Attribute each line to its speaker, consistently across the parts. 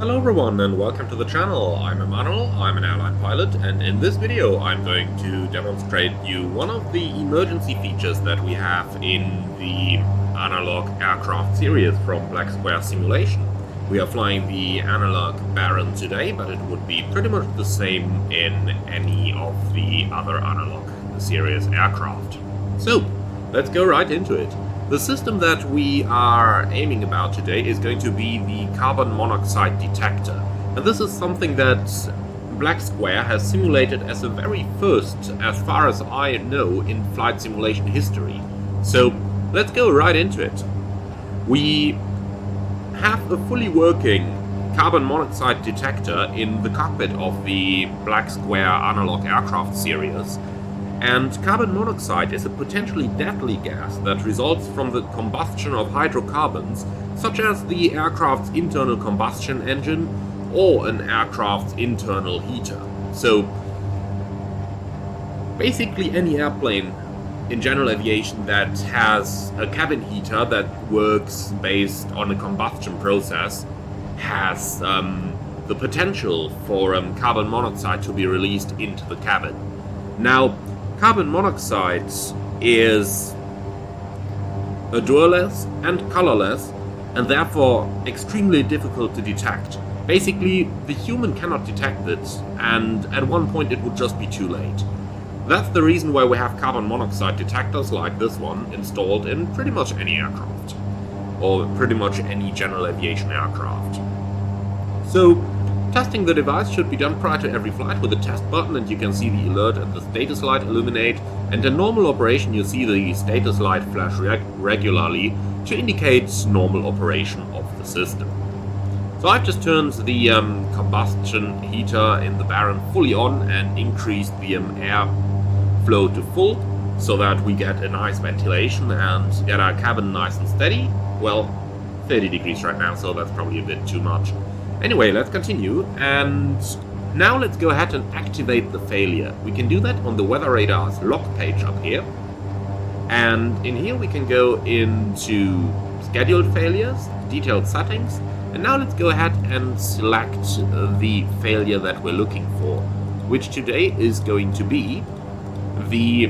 Speaker 1: Hello everyone and welcome to the channel. I'm Emmanuel, I'm an airline pilot, and in this video I'm going to demonstrate you one of the emergency features that we have in the analog aircraft series from Black Square Simulation. We are flying the analog Baron today, but it would be pretty much the same in any of the other analog series aircraft. So, let's go right into it. The system that we are aiming about today is going to be the carbon monoxide detector. And this is something that Black Square has simulated as the very first, as far as I know, in flight simulation history. So let's go right into it. We have a fully working carbon monoxide detector in the cockpit of the Black Square analog aircraft series. And carbon monoxide is a potentially deadly gas that results from the combustion of hydrocarbons, such as the aircraft's internal combustion engine or an aircraft's internal heater. So, basically any airplane in general aviation that has a cabin heater that works based on a combustion process has the potential for carbon monoxide to be released into the cabin. Now, carbon monoxide is odorless and colorless and therefore extremely difficult to detect. Basically, the human cannot detect it, and at one point it would just be too late. That's the reason why we have carbon monoxide detectors like this one installed in pretty much any aircraft, or pretty much any general aviation aircraft. So, testing the device should be done prior to every flight with a test button, and you can see the alert and the status light illuminate, and in normal operation you see the status light flash regularly to indicate normal operation of the system. So I've just turned the combustion heater in the Baron fully on and increased the air flow to full so that we get a nice ventilation and get our cabin nice and steady. Well, 30 degrees right now, so that's probably a bit too much. Anyway, let's continue, and now let's go ahead and activate the failure. We can do that on the weather radar's log page up here, and in here we can go into scheduled failures, detailed settings, and now let's go ahead and select the failure that we're looking for, which today is going to be the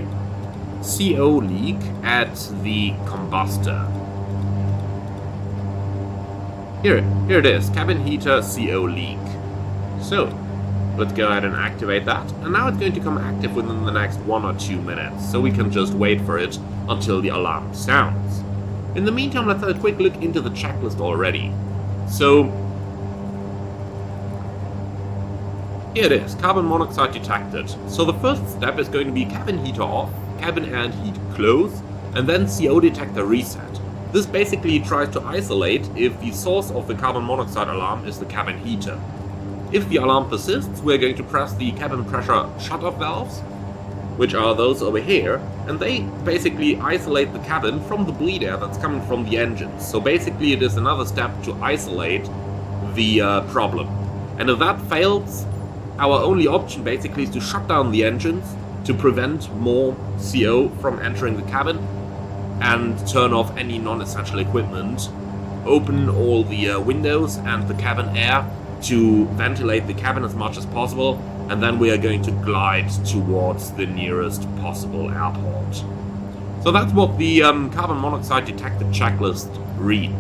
Speaker 1: CO leak at the combustor. Here it is, cabin heater CO leak. So, let's go ahead and activate that, and now it's going to come active within the next 1 or 2 minutes, so we can just wait for it until the alarm sounds. In the meantime, let's have a quick look into the checklist already. So, here it is, carbon monoxide detected. So the first step is going to be cabin heater off, cabin air and heat close, and then CO detector reset. This basically tries to isolate if the source of the carbon monoxide alarm is the cabin heater. If the alarm persists, we're going to press the cabin pressure shutoff valves, which are those over here, and they basically isolate the cabin from the bleed air that's coming from the engines. So basically it is another step to isolate the problem. And if that fails, our only option basically is to shut down the engines to prevent more CO from entering the cabin, and turn off any non-essential equipment, open all the windows and the cabin air to ventilate the cabin as much as possible, and then we are going to glide towards the nearest possible airport. So that's what the carbon monoxide detected checklist reads.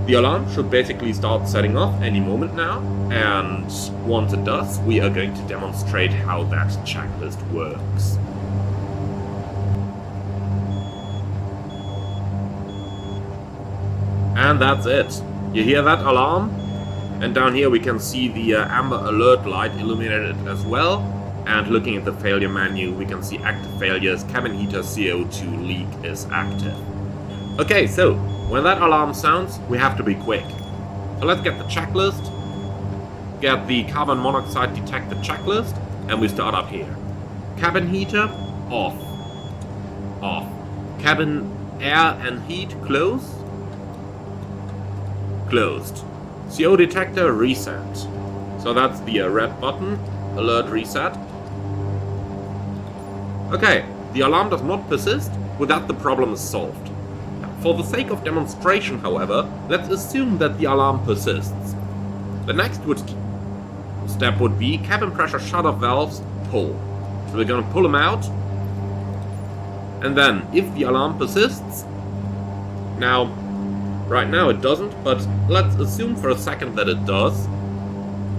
Speaker 1: The alarm should basically start setting off any moment now, and once it does, we are going to demonstrate how that checklist works. And that's it. You hear that alarm? And down here we can see the amber alert light illuminated as well. And looking at the failure menu, we can see active failures, cabin heater CO2 leak is active. Okay, so when that alarm sounds, we have to be quick. So let's get the checklist, get the carbon monoxide detector checklist, and we start up here. Cabin heater, off. Off. Cabin air and heat, close. Closed. CO detector reset. So that's the red button, alert reset. Okay, the alarm does not persist. With that, the problem is solved. For the sake of demonstration, however, let's assume that the alarm persists. The next step would be cabin pressure shut-off valves pull. So we're going to pull them out. And then, if the alarm persists, now, right now it doesn't, but let's assume for a second that it does.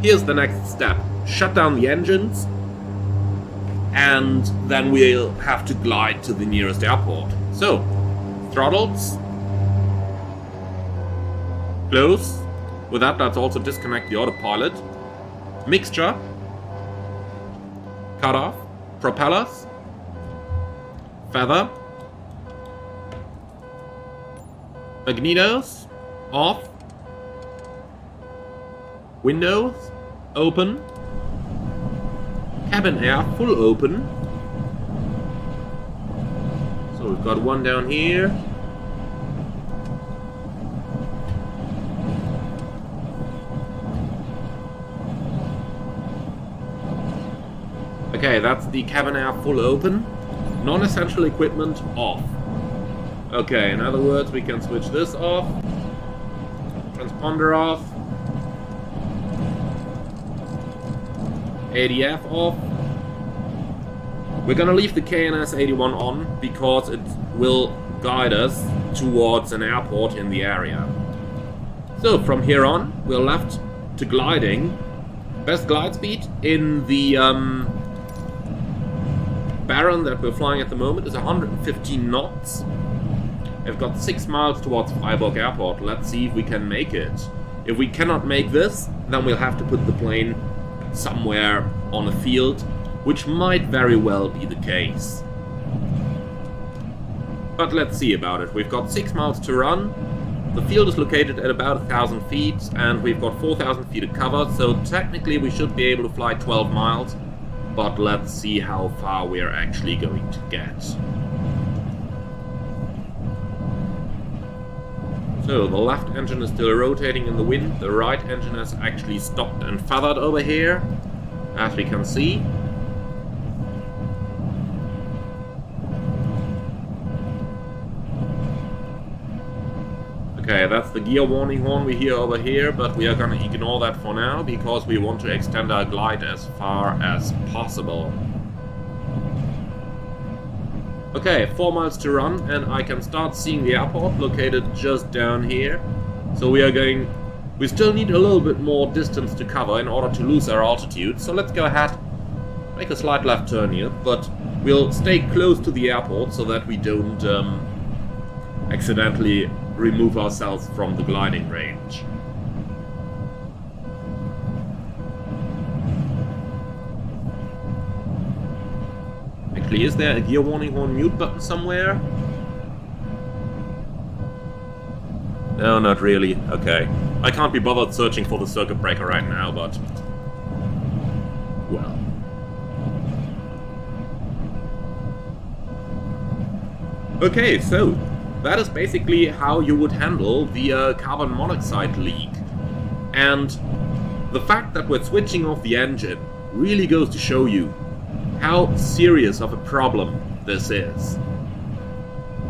Speaker 1: Here's the next step. Shut down the engines, and then we'll have to glide to the nearest airport. So, throttles. Close. With that, let's also disconnect the autopilot. Mixture. Cut off. Propellers. Feather. Magnetos. Off. Windows. Open. Cabin air full open. So we've got one down here. Okay, that's the cabin air full open. Non-essential equipment off. Okay, in other words, we can switch this off. Transponder off. ADF off. We're gonna leave the KNS-81 on because it will guide us towards an airport in the area. So from here on, we're left to gliding. Best glide speed in the Baron that we're flying at the moment is 115 knots. We've got 6 miles towards Freiburg Airport. Let's see if we can make it. If we cannot make this, then we'll have to put the plane somewhere on a field, which might very well be the case. But let's see about it. We've got 6 miles to run. The field is located at about 1,000 feet, and we've got 4,000 feet to cover, so technically we should be able to fly 12 miles. But let's see how far we're actually going to get. So the left engine is still rotating in the wind. The right engine has actually stopped and feathered over here, as we can see. Okay, that's the gear warning horn we hear over here, but we are gonna ignore that for now because we want to extend our glide as far as possible. Okay, 4 miles to run, and I can start seeing the airport located just down here. So we still need a little bit more distance to cover in order to lose our altitude, so let's go ahead, make a slight left turn here, but we'll stay close to the airport so that we don't accidentally remove ourselves from the gliding range. Actually, is there a gear warning horn mute button somewhere? No, not really. Okay. I can't be bothered searching for the circuit breaker right now, but... well. Okay, so... that is basically how you would handle the carbon monoxide leak. And the fact that we're switching off the engine really goes to show you how serious of a problem this is.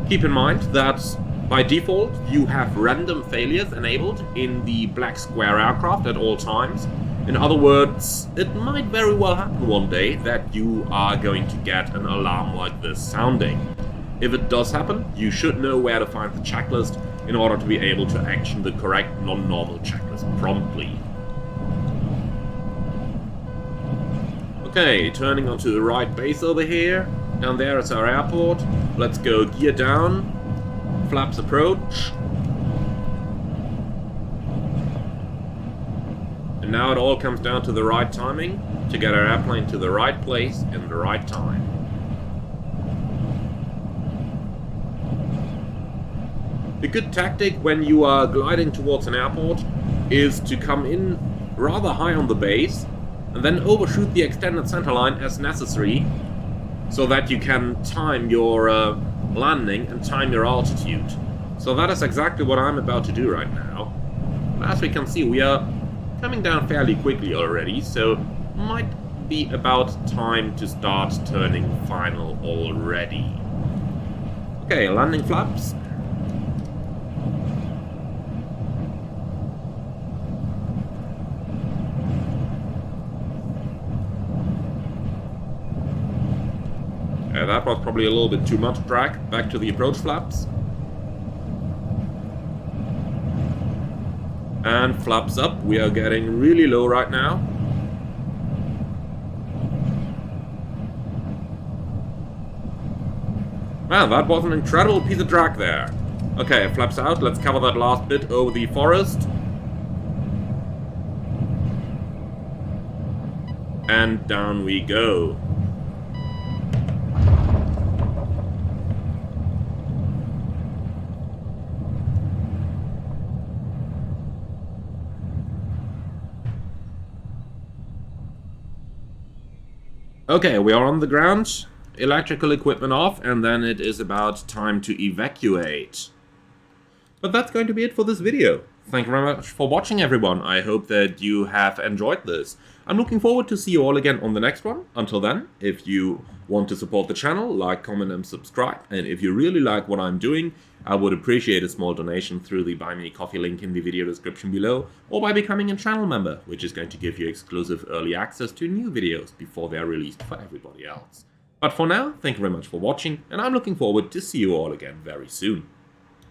Speaker 1: Keep in mind that by default you have random failures enabled in the black square aircraft at all times. In other words, it might very well happen one day that you are going to get an alarm like this sounding. If it does happen, you should know where to find the checklist in order to be able to action the correct non-normal checklist promptly. Okay, turning onto the right base over here. Down there is our airport. Let's go gear down, flaps approach. And now it all comes down to the right timing to get our airplane to the right place in the right time. A good tactic when you are gliding towards an airport is to come in rather high on the base and then overshoot the extended centerline as necessary so that you can time your landing and time your altitude. So that is exactly what I'm about to do right now. As we can see, we are coming down fairly quickly already, so might be about time to start turning final already. Okay, landing flaps. that was probably a little bit too much drag. Back to the approach flaps. And flaps up. We are getting really low right now. Man, that was an incredible piece of drag there. Okay, flaps out. Let's cover that last bit over the forest. And down we go. Okay, we are on the ground. Electrical equipment off, and then it is about time to evacuate. But that's going to be it for this video. Thank you very much for watching, everyone. I hope that you have enjoyed this. I'm looking forward to see you all again on the next one. Until then, if you want to support the channel, like, comment, and subscribe. And if you really like what I'm doing, I would appreciate a small donation through the Buy Me a Coffee link in the video description below, or by becoming a channel member, which is going to give you exclusive early access to new videos before they're released for everybody else. But for now, thank you very much for watching, and I'm looking forward to see you all again very soon.